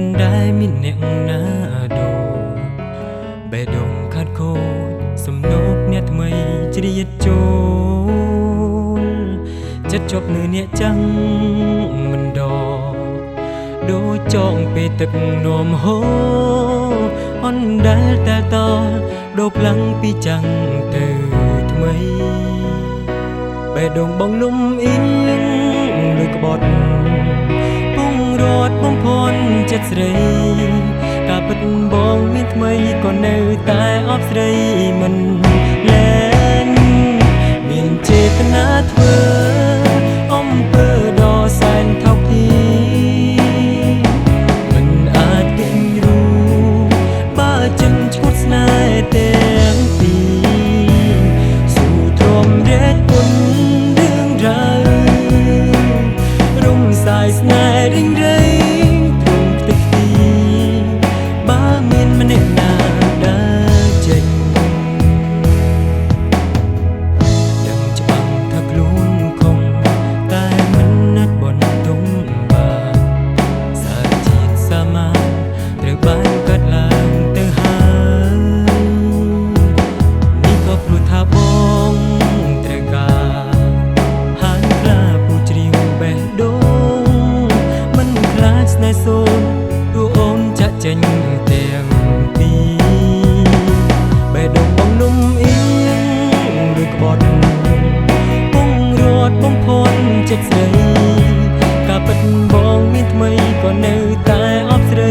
មិនដែលមានអ្នកណាដូរបេះដូងខាត់ខូចសំណូកអ្នកថ្មីជ្រៀតចូលចិត្តជាប់នៅអ្នកចាំងមិនដកដូចចងពេលទឹកនោមហូរអនដែលតែតដូរផ្លាំងពីចាំងទៅថ្មីបេះដូងបងលំអៀងលើក្បត់ពងរត់បំភ័ន្តចិត្តស្រីការពិតបងមានថ្មីក៏នៅតែអបស្រីមិនលែងមានចេតនាធ្វើអំពើដ៏សែនថោកទាមិនអាចគិតรู้បើចិនឈ្មោះស្នេហ៍ទាំងពីរស៊ូទ្រាំរែកគុណរឿងរ៉ាវរំសាយស្នេហ៍រិញរៃទ្រង់ខ្ទេចខ្ទីបើមានម្នាក់ណាដើរចេញដឹងច្បាស់ថាខ្លួនខំតែមិនណាត់បន់ទុំបានសារជាតិសាមញ្ញត្រូវបានកាត់ឡើងទៅហើយនេះក៏ព្រោះថាបងត្រូវការហានខ្លាពូជ្រៀងបេះដូងមិនខ្លាចស្នេហ៍សូនទោះអូនចាក់ចេញទាំងពីរបេះដូងបងលំអៀងដូចក្បត់ពងរត់បំភ័ន្តចិត្តស្រីការពិតបងមានថ្មីក៏នៅតែអបស្រី